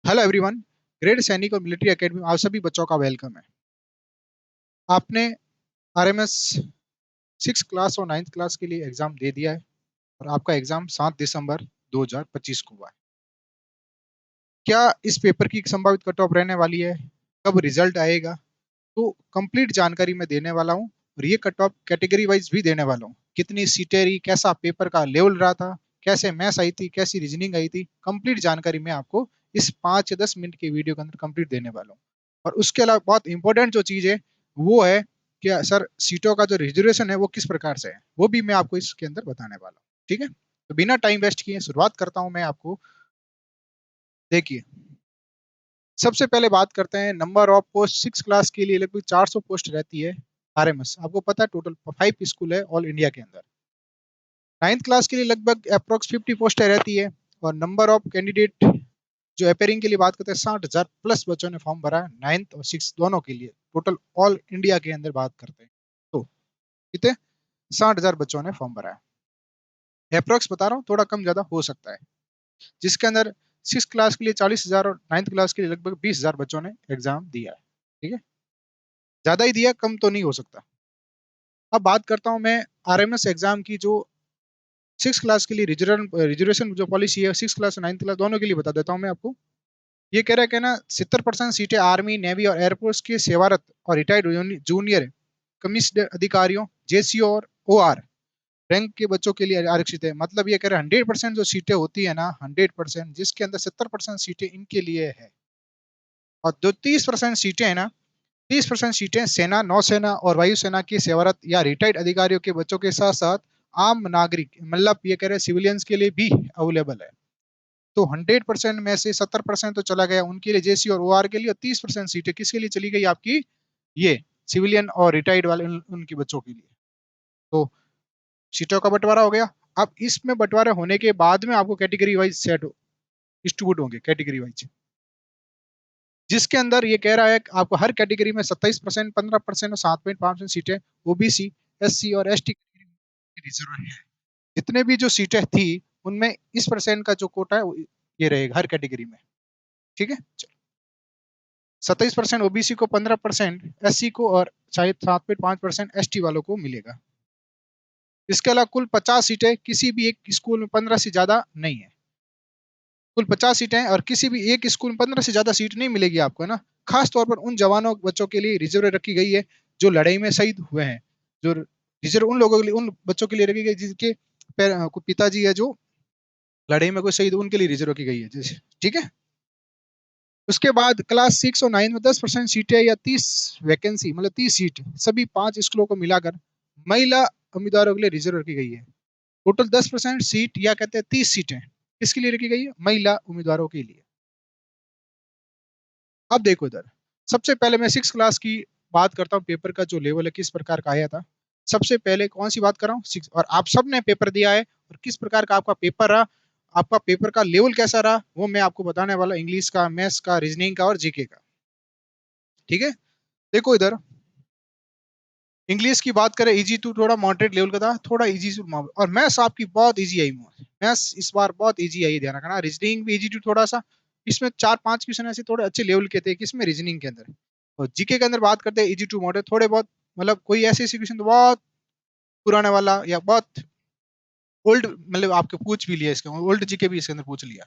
Hello everyone. Grade सैनिक और military academy में आप सभी बच्चों का वेलकम है। आपने आरएमएस 6 क्लास और 9th क्लास के लिए एग्जाम दे दिया है और आपका एग्जाम 7 दिसंबर 2025 को हुआ है। क्या इस पेपर की संभावित कट ऑफ रहने वाली है, कब रिजल्ट आएगा, तो कंप्लीट जानकारी मैं देने वाला हूँ। और ये कट ऑफ कैटेगरी वाइज भी देने वाला हूँ, कितनी सीटें रही, कैसा पेपर का लेवल रहा था, कैसे मैथ्स आई थी, कैसी रीजनिंग आई थी, कंप्लीट जानकारी मैं आपको इस 5 या 10 मिनट के वीडियो के अंदर कंप्लीट देने वाला हूँ। और उसके अलावा बहुत इंपॉर्टेंट जो चीज है वो है कि सर सीटों का जो रिजर्वेशन है वो किस प्रकार से है, वो भी मैं आपको इसके अंदर बताने वाला हूँ। ठीक है, तो बिना टाइम वेस्ट किए शुरुआत करता हूँ मैं आपको। देखिए, सबसे पहले बात करते हैं नंबर ऑफ पोस्ट। 6 क्लास के लिए लगभग 400 पोस्ट रहती है आरएमएस, आपको पता है टोटल 5 स्कूल है ऑल इंडिया के अंदर। 9th क्लास के लिए लगभग अप्रोक्स 50 पोस्टें रहती है। और नंबर ऑफ कैंडिडेट जो अपेयरिंग के लिए बात करते हैं, 60,000 प्लस बच्चों ने फॉर्म भरा है 9th और 6th दोनों के लिए। टोटल ऑल इंडिया के अंदर बात करते हैं तो कितने, 60,000 बच्चों ने फॉर्म भरा है। अप्रोक्स बता रहा हूँ, थोड़ा कम ज्यादा हो सकता है। जिसके अंदर 6 क्लास के लिए 40,000 और 9th क्लास के लिए लगभग 20,000 बच्चों ने एग्जाम दिया है। ठीक है, ज्यादा ही दिया, कम तो नहीं हो सकता। अब बात करता हूं मैं आरएमएस एग्जाम की। जो 6 क्लास के लिए रिजर्वेशन जो पॉलिसी है, 6 क्लास और 9th क्लास दोनों के लिए बता देता हूं मैं आपको। ये कह रहा है कि ना 70% सीटें आर्मी, नेवी और एयरफोर्स के सेवारत और रिटायर्ड जूनियर कमिश्ड अधिकारियों, जेसीओ और ओआर रैंक के बच्चों के लिए आरक्षित है। मतलब ये कह रहा है 100% जो सीटें होती है ना, 100%, जिसके अंदर 70% सीटें इनके लिए है। और जो 30% सीटें है ना, 30% सीटें सेना, नौसेना और वायुसेना के सेवारत या रिटायर्ड अधिकारियों के बच्चों के साथ साथ आम नागरिक, मतलब ये कह रहे हैं सिविलियंस के लिए भी अवेलेबल है। तो 100% में से 70% तो चला गया उनके लिए, जेसी और ओआर के लिए। और 30% सीटें किसके लिए चली गई आपकी, ये सिविलियन और रिटायर्ड वाले उनके बच्चों के लिए। तो सीटों का बंटवारा हो गया। अब इसमें बंटवारा होने के बाद में आपको कैटेगरी वाइज सेट डिस्ट्रीब्यूट होंगे, कैटेगरी वाइज, जिसके अंदर ये कह रहा है कि आपको हर कैटेगरी में 27%, 15% और 7.5% सीटें ओबीसी, एससी और एसटी रिजर्व है। जितने भी जो सीटें थी उनमें इस परसेंट का जो कोटा है ये रहेगा हर कैटेगरी में। ठीक है, 27% ओबीसी को, 15% एससी को और शायद 7.5% एसटी वालों को मिलेगा। इसके अलावा कुल 50 सीटें किसी भी एक स्कूल में 15 से ज्यादा नहीं है। कुल 50 सीटें और किसी भी एक स्कूल में 15 से ज्यादा सीट नहीं मिलेगी आपको, है ना। खास तौर पर उन जवानों बच्चों के लिए रिजर्व रखी गई है जो लड़ाई में शहीद हुए हैं। जो रिजर्व उन लोगों के लिए, उन बच्चों के लिए रखी गई जिनके पिताजी है जो लड़ाई में कोई शहीद, उनके लिए रिजर्व रखी गई है जैसे। ठीक है, उसके बाद क्लास 6 और 9 में 10% सीटें या 30 वैकेंसी, मतलब 30 सीट सभी 5 स्कूलों को मिलाकर महिला उम्मीदवारों के लिए रिजर्व रखी गई है। टोटल 10% सीट या कहते हैं 30 सीटें किसके लिए रखी गई है, महिला उम्मीदवारों के लिए। अब देखो इधर, सबसे पहले मैं 6 क्लास की बात करता हूँ। पेपर का जो लेवल है किस प्रकार का आया था। सबसे पहले कौन सी बात कर रहा हूँ, 6। और आप सब ने पेपर दिया है और किस प्रकार का आपका पेपर रहा, आपका पेपर का लेवल कैसा रहा, वो मैं आपको बताने वाला। इंग्लिश का, मैथ्स का, रीजनिंग का और जीके का। ठीक है, देखो इधर, इंग्लिश की बात करें इजी टू थोड़ा मॉडरेट लेवल का था, थोड़ा इजी टू। और मैथ्स आपकी बहुत इजी आई, मैथ्स इस बार बहुत इजी आई, ध्यान रखना। रीजनिंग भी इजी टू थोड़ा सा, इसमें 4-5 क्वेश्चन ऐसे थोड़े अच्छे लेवल के थे किसमें, रीजनिंग के अंदर। और जीके के अंदर बात करते हैं इजी टू मॉडरेट, थोड़े बहुत, मतलब कोई ऐसे ऐसे क्वेश्चन तो बहुत पुराने वाला या बहुत ओल्ड, मतलब आपके पूछ भी लिया इसके, ओल्ड जीके भी इसके अंदर पूछ लिया।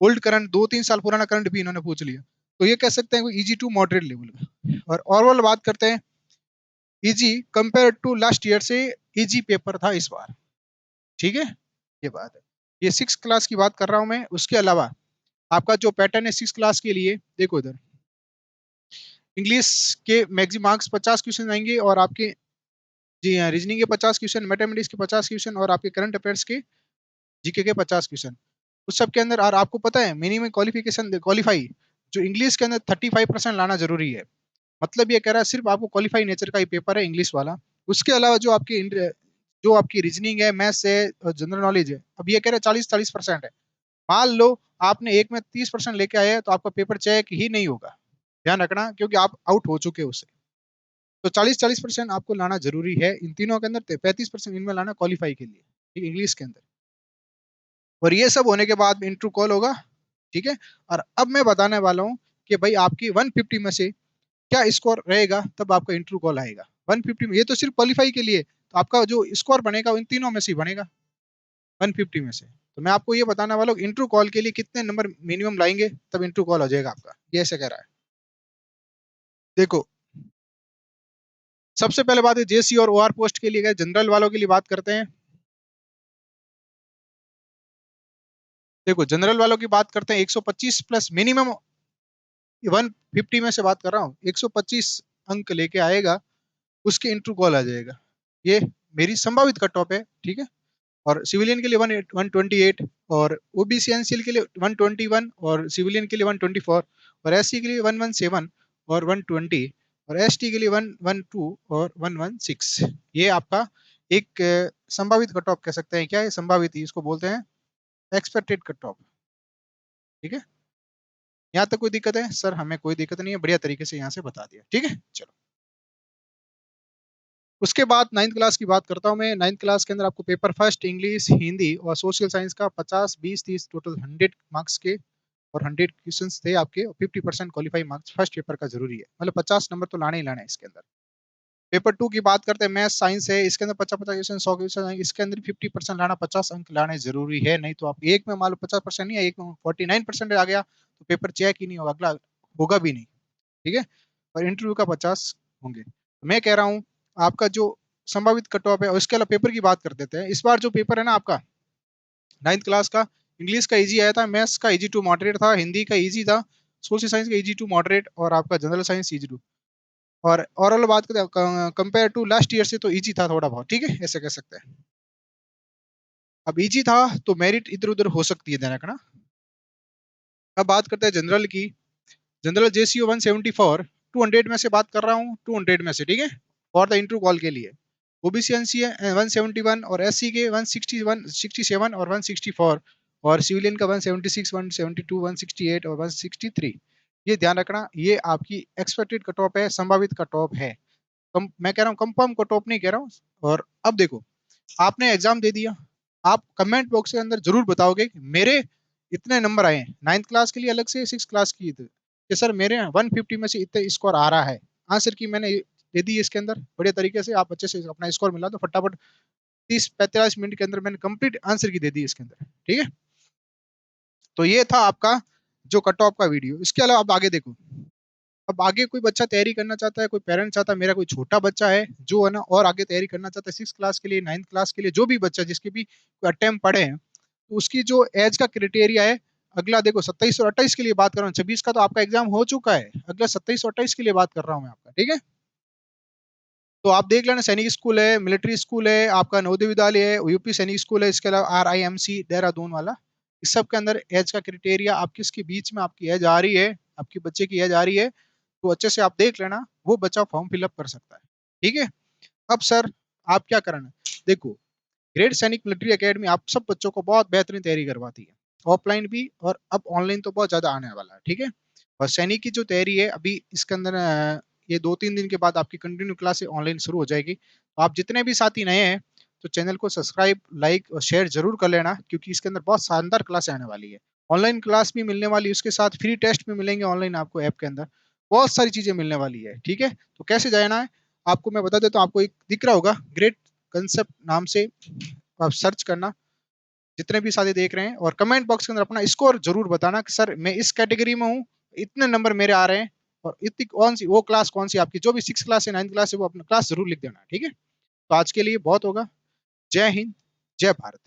ओल्ड करंट 2-3 साल पुराना करंट भी इन्होंने पूछ लिया। तो ये कह सकते हैं इजी टू मॉडरेट लेवल का। और ओवरऑल बात करते हैं, easy compare to last year से इजी पेपर था इस बार। ठीक है, ये बात है। ये 6 क्लास की बात कर रहा हूं मैं। उसके अलावा आपका जो पैटर्न है 6 क्लास के लिए, देखो इधर, इंग्लिश के मैक्सिमम मार्क्स 50 क्वेश्चन आएंगे और आपके, जी हाँ, रीजनिंग के 50 क्वेश्चन, मैथमेटिक्स के 50 क्वेश्चन और आपके करंट अफेयर्स के, जीके के 50 क्वेश्चन। उस सब के अंदर, और आपको पता है मिनिमम क्वालिफिकेशन क्वालिफाई जो इंग्लिश के अंदर 35% लाना जरूरी है। मतलब ये कह रहा है सिर्फ आपको क्वालिफाई नेचर का ही पेपर है इंग्लिश वाला। उसके अलावा जो आपकी रीजनिंग है, मैथ्स है और जनरल नॉलेज है, अब ये कह रहे हैं 40-40% है। मान लो आपने एक में 30% लेके आए हैं तो आपका पेपर चेक ही नहीं होगा, ध्यान रखना, क्योंकि आप आउट हो चुके हो उससे। तो 40-40% आपको लाना जरूरी है इन तीनों के अंदर, 35% इनमें लाना क्वालिफाई के लिए, ठीक, इंग्लिश के अंदर। और ये सब होने के बाद इंटरव्यू कॉल होगा ठीक है। और अब मैं बताने वाला हूँ कि भाई आपकी 150 में से क्या स्कोर रहेगा, तब आपका इंटरव्यू कॉल आएगा। 150 में, ये तो सिर्फ क्वालिफाई के लिए, तो आपका जो स्कोर बनेगा इन तीनों में से ही बनेगा, 150 में से। तो मैं आपको ये बताने वाला हूँ इंटरव्यू कॉल के लिए कितने नंबर मिनिमम लाएंगे तब इंटरव्यू कॉल हो जाएगा आपका, ये ऐसे कह रहा है। देखो, सबसे पहले बात है जेसी और ओआर पोस्ट के लिए, जनरल वालों के लिए बात करते हैं। देखो, जनरल वालों की बात करते हैं, 125 प्लस मिनिमम 150 में से बात कर रहा हूँ, 125 अंक लेके आएगा, उसके इंटरव्यू कॉल आ जाएगा। ये मेरी संभावित कट ऑफ है, ठीक है। और सिविलियन के लिए 128, और ओबीसी एनसीएल के लिए 121, और सिविलियन के लिए 124, और एससी के लिए 117 और 120, और एसटी के लिए 112 और 116। ये आपका एक संभावित कट ऑफ कह सकते हैं। क्या है संभावित, इसको बोलते हैं एक्सपेक्टेड कट ऑफ, ठीक है। यहाँ तक कोई दिक्कत है सर? हमें कोई दिक्कत नहीं है, बढ़िया तरीके से यहाँ से बता दिया, ठीक है। चलो, उसके बाद नाइन्थ क्लास की बात करता हूँ मैं। नाइन्थ क्लास के अंदर आपको पेपर फर्स्ट इंग्लिश, हिंदी और सोशल साइंस का 50, 20, 30 टोटल 100 मार्क्स के और 100 क्वेश्चंस थे आपके। 50% क्वालिफाई मार्क्स फर्स्ट पेपर का जरूरी है, मतलब 50 नंबर तो लाने ही लाने हैं इसके अंदर। पेपर 2 की बात करते हैं, मैथ साइंस है, इसके अंदर 50-50 क्वेश्चन, 100 क्वेश्चन है, इसके अंदर 50% लाना, 50 अंक लाने जरूरी है। नहीं तो आप एक में मान लो 50% नहीं है, एक में 49% आ गया तो पेपर चेक ही नहीं होगा, अगला होगा भी नहीं, ठीक है। और इंटरव्यू का 50 होंगे। तो मैं कह रहा हूँ आपका जो संभावित कट ऑफ है, और इसके अलावा पेपर की बात कर देते हैं। इस बार जो पेपर है ना आपका नाइन्थ क्लास का, इंग्लिश का इजी आया था, मैथ्स का इजी टू मॉडरेट था, हिंदी का इजी था, सोशल साइंस का इजी टू मॉडरेट, और आपका जनरल साइंस इजी टू। और ओवरऑल बात करें कंपेयर टू लास्ट ईयर से तो इजी था थोड़ा बहुत, ठीक है, ऐसे कह सकते हैं। अब इजी था तो मेरिट इधर उधर हो सकती है ध्यान रखना। अब बात करते हैं जनरल की। जनरल जेसीओ 174, 200 में से बात कर रहा हूँ, 200 में से, ठीक है, फॉर द इंटरव्यू कॉल के लिए। ओबीसी एनसी है 171, और एससी के 161, 67 और 164, और सिविलियन का 176, 172, 168 और 163। ये ध्यान रखना, ये आपकी एक्सपेक्टेड कट ऑफ है, संभावित कट ऑफ है। मैं कह रहा हूँ कंफर्म कट ऑफ नहीं कह रहा हूँ। और अब देखो, आपने एग्जाम दे दिया, आप कमेंट बॉक्स के अंदर जरूर बताओगे कि मेरे इतने नंबर आए हैं, नाइन्थ क्लास के लिए अलग से, सिक्स क्लास की कि सर मेरे 150 में से इतने स्कोर आ रहा है। आंसर की मैंने दे दी इसके अंदर बढ़िया तरीके से, आप अच्छे से अपना स्कोर मिला तो फटाफट 30-45 मिनट के अंदर मैंने कंप्लीट आंसर की दे दी इसके अंदर, ठीक है। तो ये था आपका जो कट ऑफ का वीडियो। इसके अलावा आप आगे देखो, अब आगे कोई बच्चा तैयारी करना चाहता है, कोई पेरेंट चाहता है मेरा कोई छोटा बच्चा है जो है ना और आगे तैयारी करना चाहता है, सिक्स क्लास के लिए, नाइन्थ क्लास के लिए, जो भी बच्चा जिसके भी अटेम्प्ट पड़े हैं, तो उसकी जो एज का क्राइटेरिया है, अगला देखो 27 और 28 के लिए बात कर रहा हूँ, 26 का तो आपका एग्जाम हो चुका है, अगला 27 और 28 के लिए बात कर रहा हूँ मैं आपका, ठीक है। तो आप देख लेना, सैनिक स्कूल है, मिलिट्री स्कूल है, आपका नवोदय विद्यालय है, यूपी सैनिक स्कूल है, इसके अलावा RIMC देहरादून वाला। इस सब के अंदर एज का क्राइटेरिया आप किसके बीच में आपकी एज आ रही है, आपके बच्चे की एज आ रही है, तो अच्छे से आप देख लेना, वो बच्चा फॉर्म फिलअप कर सकता है, ठीक है। अब सर आप क्या करना, देखो, ग्रेट सैनिक मिलिट्री एकेडमी आप सब बच्चों को बहुत बेहतरीन तैयारी करवाती है, ऑफलाइन भी, और अब ऑनलाइन तो बहुत ज्यादा आने वाला है, ठीक है। और सैनिक की जो तैयारी है अभी इसके अंदर ये 2-3 दिन के बाद आपकी कंटिन्यू क्लास ऑनलाइन शुरू हो जाएगी। तो आप जितने भी साथी नए हैं तो चैनल को सब्सक्राइब, लाइक और शेयर जरूर कर लेना, क्योंकि इसके अंदर बहुत शानदार क्लास आने वाली है। ऑनलाइन क्लास भी मिलने वाली है, उसके साथ फ्री टेस्ट भी मिलेंगे ऑनलाइन आपको, ऐप के अंदर बहुत सारी चीजें मिलने वाली है, ठीक है। तो कैसे जाना है आपको मैं बता देता हूँ, आपको एक दिख रहा होगा ग्रेट कंसेप्ट नाम से, आप सर्च करना जितने भी साथी देख रहे हैं, और कमेंट बॉक्स के अंदर अपना स्कोर जरूर बताना कि सर मैं इस कैटेगरी में हूँ, इतने नंबर मेरे आ रहे हैं, और इतनी कौन सी वो क्लास, कौन सी आपकी जो भी सिक्स क्लास है, नाइन्थ क्लास है, वो अपना क्लास जरूर लिख देना, ठीक है। तो आज के लिए बहुत होगा। जय हिंद, जय भारत।